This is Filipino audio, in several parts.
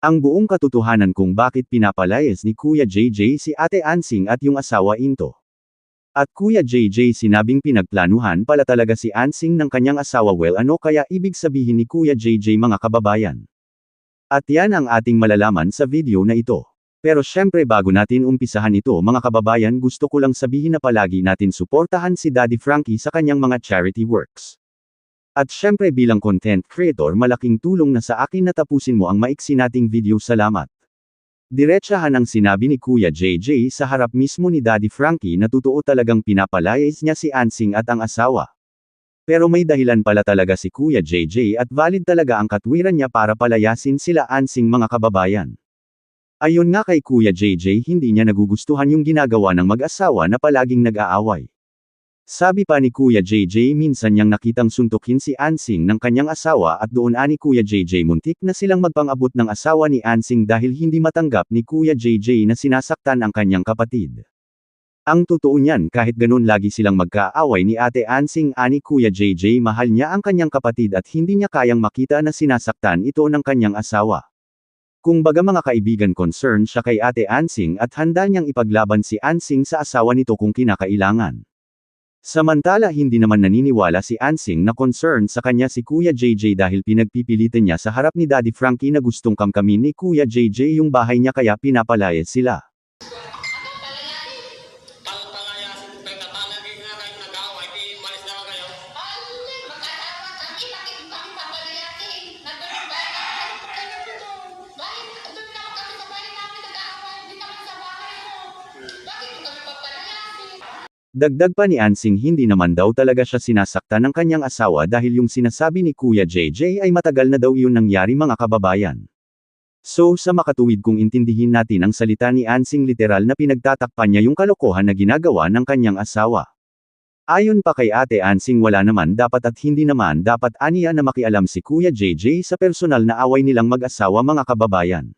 Ang buong katotohanan kung bakit pinapalayas ni Kuya JJ si Ate Ansing at yung asawa Into. At Kuya JJ sinabing pinagplanuhan pala talaga si Ansing ng kanyang asawa ano kaya ibig sabihin ni Kuya JJ mga kababayan. At yan ang ating malalaman sa video na ito. Pero syempre bago natin umpisahan ito mga kababayan gusto ko lang sabihin na palagi natin suportahan si Daddy Frankie sa kanyang mga charity works. At syempre bilang content creator malaking tulong na sa akin na tapusin mo ang maiksi nating video salamat. Diretsahan ang sinabi ni Kuya JJ sa harap mismo ni Daddy Frankie na totoo talagang pinapalayas niya si Ansing at ang asawa. Pero may dahilan pala talaga si Kuya JJ at valid talaga ang katwiran niya para palayasin sila Ansing mga kababayan. Ayon nga kay Kuya JJ hindi niya nagugustuhan yung ginagawa ng mag-asawa na palaging nag-aaway. Sabi pa ni Kuya JJ minsan niyang nakitang suntukin si Ansing ng kanyang asawa at doon ani Kuya JJ muntik na silang magpang-abot ng asawa ni Ansing dahil hindi matanggap ni Kuya JJ na sinasaktan ang kanyang kapatid. Ang totoo niyan kahit ganun lagi silang magkaaway ni Ate Ansing ani Kuya JJ mahal niya ang kanyang kapatid at hindi niya kayang makita na sinasaktan ito ng kanyang asawa. Kung baga mga kaibigan concern siya kay Ate Ansing at handa niyang ipaglaban si Ansing sa asawa nito kung kinakailangan. Samantala hindi naman naniniwala si Ansing na concern sa kanya si Kuya JJ dahil pinagpipilitan niya sa harap ni Daddy Frankie na gustong kamkamin ni Kuya JJ yung bahay niya kaya pinapalayas sila. Dagdag pa ni Ansing hindi naman daw talaga siya sinasaktan ng kanyang asawa dahil yung sinasabi ni Kuya JJ ay matagal na daw iyon nangyari mga kababayan. So sa makatuwid kung intindihin natin ang salita ni Ansing literal na pinagtatakpan niya yung kalokohan na ginagawa ng kanyang asawa. Ayon pa kay Ate Ansing wala naman dapat at hindi naman dapat aniya na makialam si Kuya JJ sa personal na away nilang mag-asawa mga kababayan.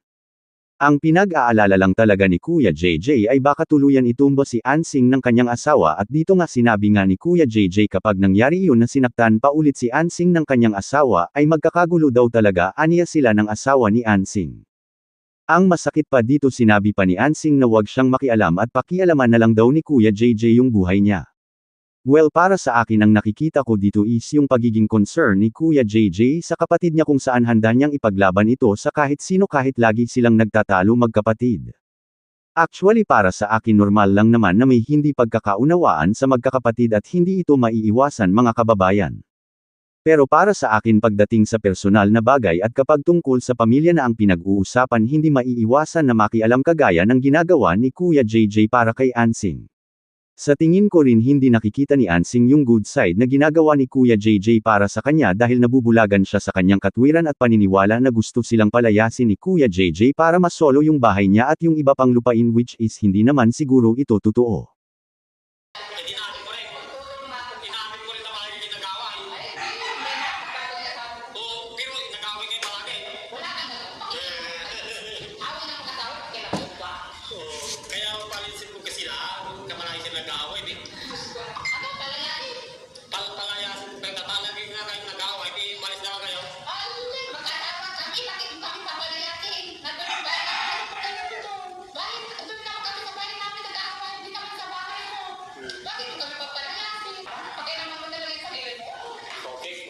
Ang pinag-aalala lang talaga ni Kuya JJ ay baka tuluyan itumba si Ansing ng kanyang asawa at dito nga sinabi nga ni Kuya JJ kapag nangyari iyon na sinaktan pa ulit si Ansing ng kanyang asawa ay magkakagulo daw talaga aniya sila ng asawa ni Ansing. Ang masakit pa dito sinabi pa ni Ansing na wag siyang makialam at pakialaman na lang daw ni Kuya JJ yung buhay niya. Well para sa akin ang nakikita ko dito is yung pagiging concern ni Kuya JJ sa kapatid niya kung saan handa niyang ipaglaban ito sa kahit sino kahit lagi silang nagtatalo magkapatid. Actually para sa akin normal lang naman na may hindi pagkakaunawaan sa magkakapatid at hindi ito maiiwasan mga kababayan. Pero para sa akin pagdating sa personal na bagay at kapag tungkol sa pamilya na ang pinag-uusapan hindi maiiwasan na makialam kagaya ng ginagawa ni Kuya JJ para kay Ansing. Sa tingin ko rin hindi nakikita ni Ansing yung good side na ginagawa ni Kuya JJ para sa kanya dahil nabubulagan siya sa kanyang katwiran at paniniwala na gusto silang palayasin ni Kuya JJ para masolo yung bahay niya at yung iba pang lupain which is hindi naman siguro ito totoo.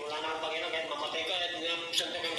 Wala namang Panginoon kahit mamatay ka, hindi na